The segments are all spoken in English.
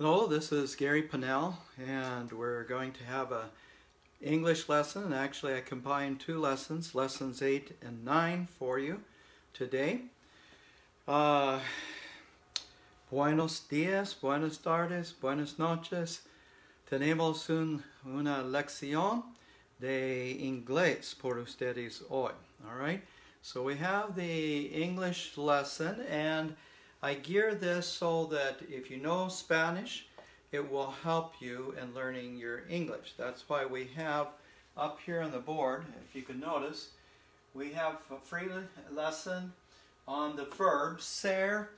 Hello, this is Gary Panell, and we're going to have a English lesson. And actually, I combined two lessons, lessons 8 and 9 for you today. Buenos días, buenas tardes, buenas noches. Tenemos una lección de inglés por ustedes hoy. All right, so we have the English lesson, and I gear this so that if you know Spanish, it will help you in learning your English. That's why we have up here on the board, if you can notice, we have a free lesson on the verbs ser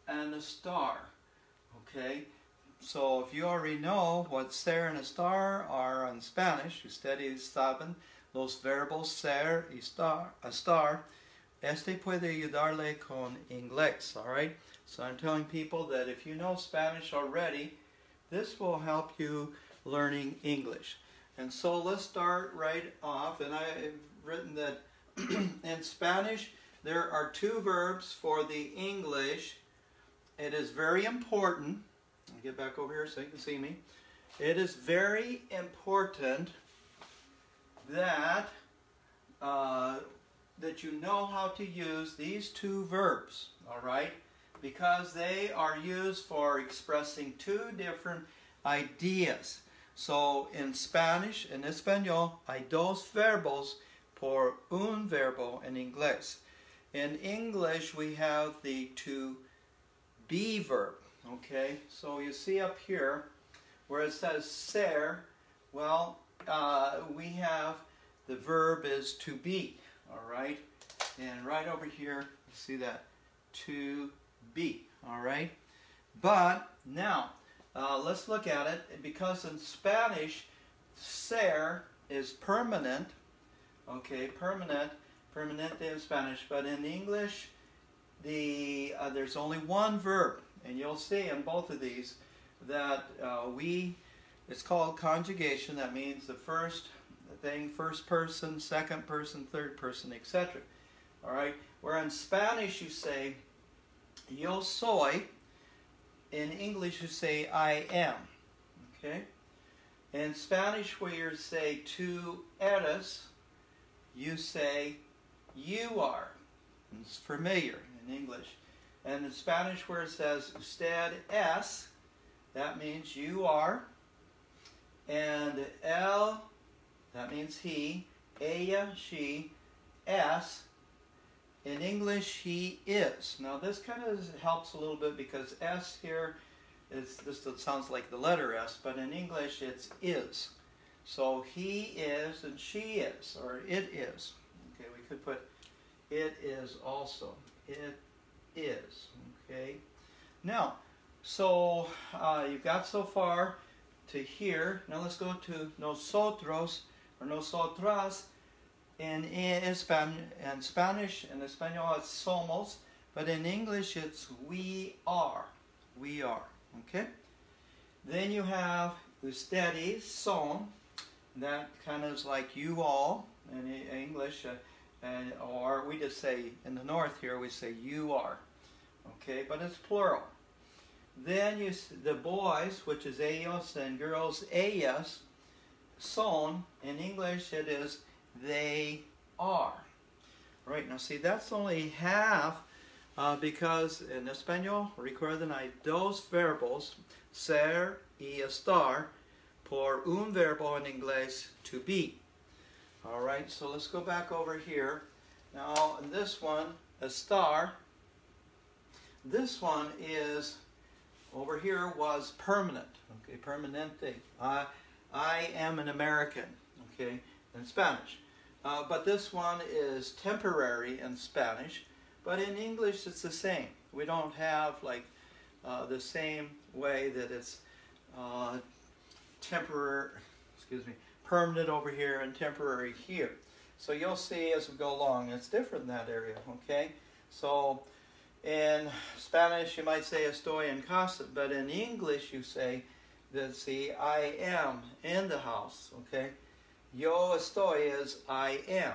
and estar. Okay, so if you already know what ser and estar are in Spanish, ustedes saben los verbos ser y estar. Este puede ayudarle con inglés, all right? So I'm telling people that if you know Spanish already, this will help you learning English. And so let's start right off. And I've written that in Spanish, there are two verbs for the English. It is very important. I'll get back over here so you can see me. It is very important that that you know how to use these two verbs, all right? Because they are used for expressing two different ideas. So in Spanish, en español, hay dos verbos por un verbo en inglés. In English, we have the to be verb, okay? So you see up here where it says ser, well, we have the verb is to be. All right, and right over here, you see that, to be, all right? But now, let's look at it, because in Spanish, ser is permanent, okay, permanente in Spanish, but in English, there's only one verb, and you'll see in both of these that it's called conjugation. That means the first thing, first person, second person, third person, etc. All right. Where in Spanish you say yo soy, in English you say I am. Okay. In Spanish, where you say tú eres, you say you are. It's familiar in English. And in Spanish, where it says usted es, that means you are. And él, that means he, ella, she, es, in English, he is. Now this kind of helps a little bit because s here is, this sounds like the letter S, but in English it's is. So he is and she is, or it is. Okay, we could put it is also. It is, okay? Now, so you've got so far to here. Now let's go to nosotros, or nosotras. In Spanish and Espanol it's somos, but in English it's we are. We are, okay? Then you have ustedes, son. That kind of is like you all in English, or we just say, in the north here, we say you are, okay? But it's plural. Then the boys, which is ellos, and girls, ellas, son. In English it is they are. Right, now see, that's only half because in Español recuerden hay dos verbos, ser y estar, por un verbo en inglés, to be. All right, so let's go back over here. Now in this one, estar, this one is, over here was permanent, okay, permanente. I am an American, okay, in Spanish. But this one is temporary in Spanish, but in English it's the same. We don't have like the same way that it's permanent over here and temporary here. So you'll see as we go along, it's different in that area, okay? So in Spanish you might say estoy en casa, but in English you say that, see, I am in the house, okay? Yo estoy is I am.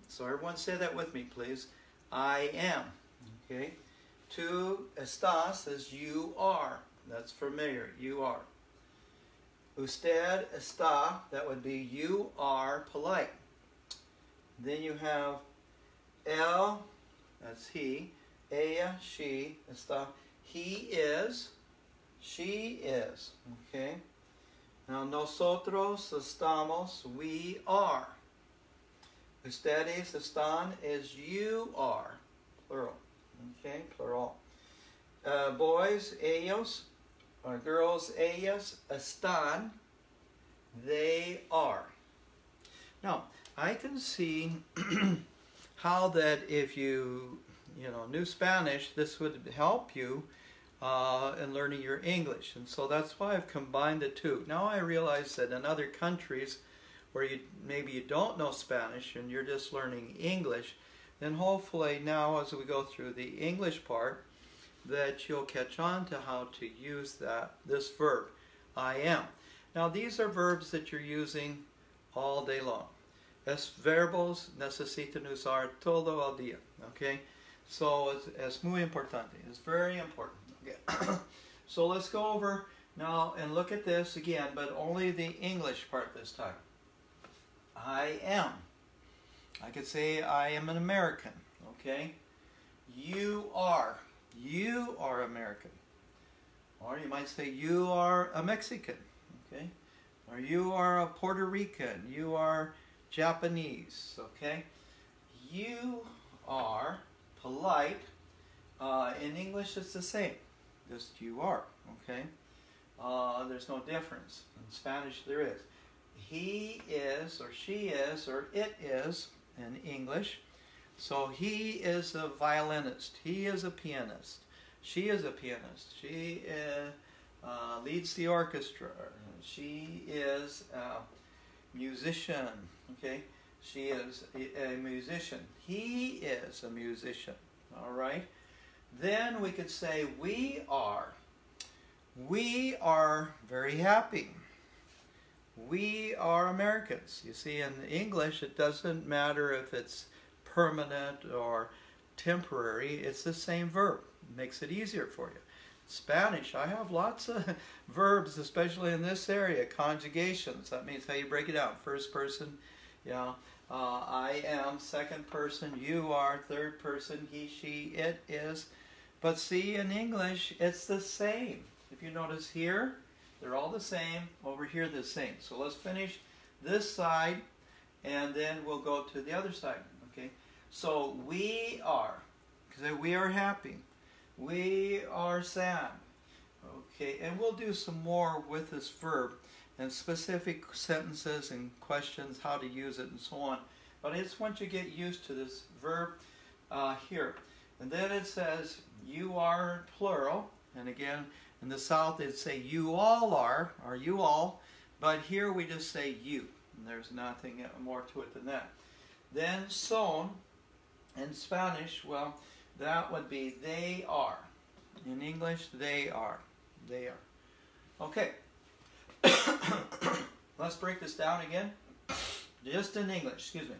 So everyone say that with me, please. I am. Okay. Tú estás is you are. That's familiar. You are. Usted está, that would be you are polite. Then you have él, that's he. Ella, she, está. He is, she is. Okay. Now nosotros estamos, we are. Ustedes están is you are. Plural. Okay, plural. Boys, ellos, or girls, ellas, están, they are. Now, I can see how that if you knew Spanish, this would help you in learning your English. And so that's why I've combined the two. Now I realize that in other countries where maybe you don't know Spanish and you're just learning English, then hopefully now as we go through the English part that you'll catch on to how to use this verb, I am. Now these are verbs that you're using all day long. Es verbos necesitan usar todo el día. Okay? So es muy importante. It's very important. Okay. So let's go over now and look at this again, but only the English part this time. I am. I could say I am an American. Okay? You are. You are American. Or you might say you are a Mexican. Okay? Or you are a Puerto Rican. You are Japanese. Okay? You are polite. In English it's the same. Just you are. Okay? There's no difference. In Spanish there is. He is, or she is, or it is in English. So he is a violinist. He is a pianist. She is a pianist. She leads the orchestra. She is a musician. Okay? She is a musician. He is a musician. All right? Then we could say we are. We are very happy. We are Americans. You see, in English, it doesn't matter if it's permanent or temporary. It's the same verb. It makes it easier for you. Spanish, I have lots of verbs, especially in this area, conjugations. That means how you break it out. First person, I am. Second person, you are. Third person, he, she, it is. But see, in English, it's the same. If you notice here, they're all the same. Over here, the same. So let's finish this side, and then we'll go to the other side. Okay. So we are. Because we are happy. We are sad. Okay. And we'll do some more with this verb and specific sentences and questions, how to use it, and so on. But it's once you get used to this verb here. And then it says you are plural. And again, in the South, it'd say you all are, or you all, but here we just say you. And there's nothing more to it than that. Then son, in Spanish, well, that would be they are. In English, they are. They are. Okay. Let's break this down again. Just in English, excuse me.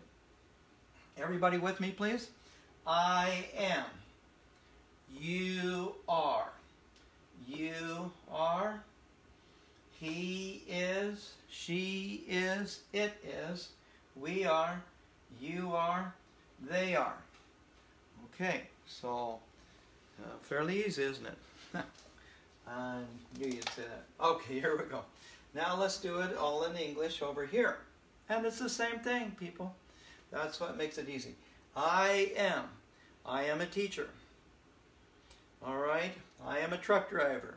Everybody with me, please? I am. You are. You are. He is. She is. It is. We are. You are. They are. Okay, so fairly easy, isn't it? I knew you'd say that. Okay, here we go. Now let's do it all in English over here. And it's the same thing, people. That's what makes it easy. I am. I am a teacher. All right? I am a truck driver.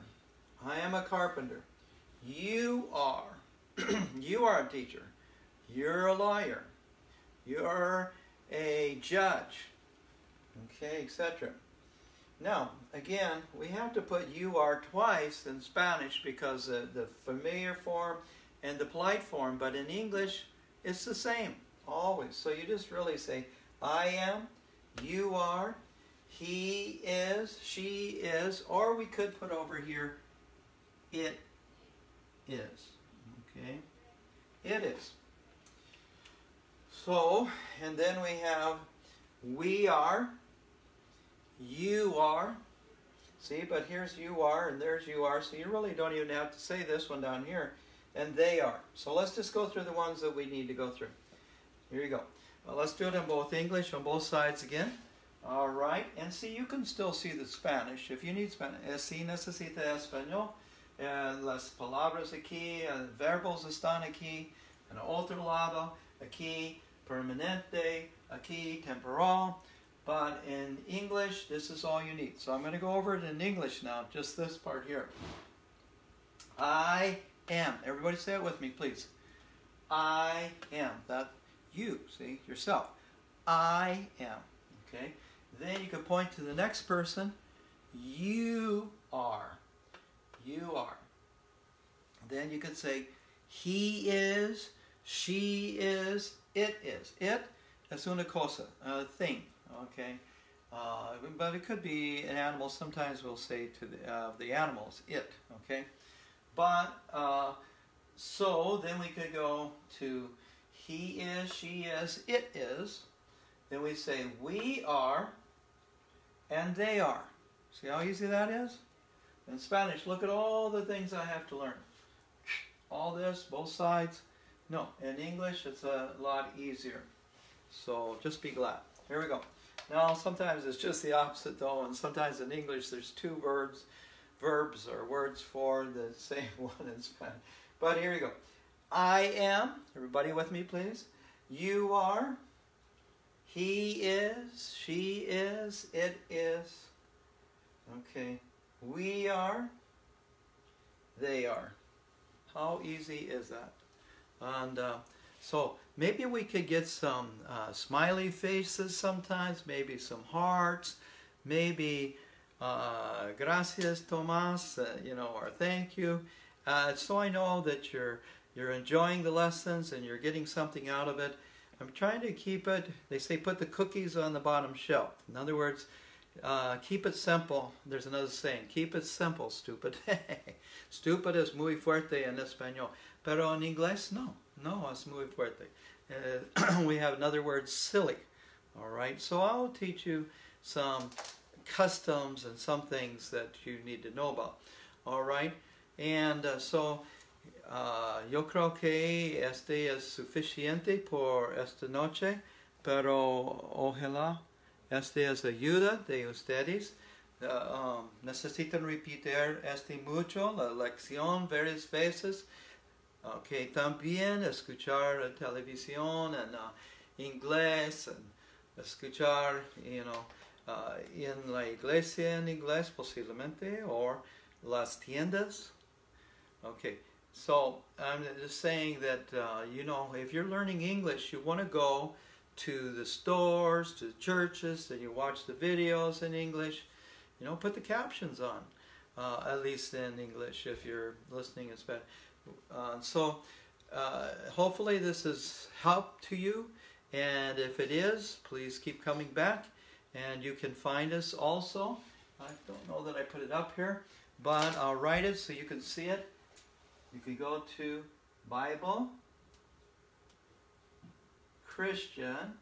I am a carpenter. You are. You are a teacher. You're a lawyer. You're a judge. Okay, etc. Now, again, we have to put you are twice in Spanish because the familiar form and the polite form, but in English, it's the same, always. So you just really say, I am, you are, he is, she is, or we could put over here, it is. Okay? It is. So, and then we have, we are, you are, See, but here's you are and there's you are, so you really don't even have to say this one down here. And they are. So let's just go through the ones that we need to go through. Here you go. Well, let's do it in both English on both sides again. All right. And see, you can still see the Spanish if you need Spanish. Si necesita español. Las palabras aquí, verbos están aquí. En otro lado, aquí, permanente, aquí, temporal. But in English, this is all you need. So I'm going to go over it in English now, just this part here. I am. Everybody say it with me, please. I am. That you, see, yourself. I am. Okay? Then you can point to the next person. You are. You are. Then you could say, he is, she is, it is. It es una cosa, a thing. Okay? But it could be an animal. Sometimes we'll say to the animals, it. Okay? But, so then we could go to he is, she is, it is. Then we say we are and they are. See how easy that is? In Spanish, look at all the things I have to learn. All this, both sides. No, in English it's a lot easier. So just be glad. Here we go. Now sometimes it's just the opposite though, and sometimes in English there's two verbs or words for the same one in Spanish. But here you go. I am. Everybody with me, please. You are. He is. She is. It is. Okay. We are. They are. How easy is that? And so maybe we could get some smiley faces sometimes, maybe some hearts, maybe gracias, Tomas, or thank you. So I know that you're enjoying the lessons and you're getting something out of it. I'm trying to keep it, they say put the cookies on the bottom shelf. In other words, keep it simple. There's another saying, keep it simple, stupid. Stupid es muy fuerte en español. Pero en inglés, no es muy fuerte. We have another word, silly. All right, so I'll teach you some customs and some things that you need to know about. All right, and so yo creo que este es suficiente por esta noche, pero ojalá este es ayuda de ustedes. Necesitan repetir este mucho, la lección varias veces. Okay, también escuchar televisión en inglés, escuchar, en la iglesia en inglés posiblemente, or las tiendas. Okay, so I'm just saying that, if you're learning English, you want to go to the stores, to the churches, and you watch the videos in English. Put the captions on, at least in English if you're listening in Spanish. So hopefully this has helped to you, and if it is, please keep coming back. And you can find us also. I don't know that I put it up here, but I'll write it so you can see it. You can go to Bible Christian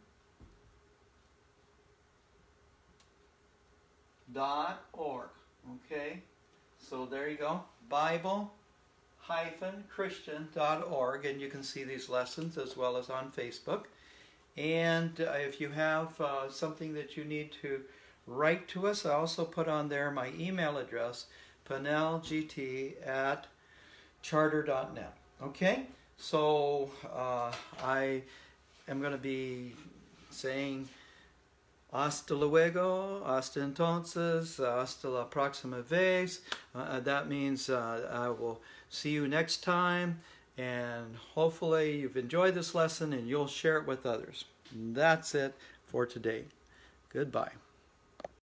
.org. Okay, so there you go, Bible-Christian.org, and you can see these lessons as well as on Facebook. And if you have something that you need to write to us, I also put on there my email address, panellgt@charter.net. Okay, so I am going to be saying hasta luego, hasta entonces, hasta la próxima vez. That means I will see you next time, and hopefully you've enjoyed this lesson and you'll share it with others. That's it for today. Goodbye.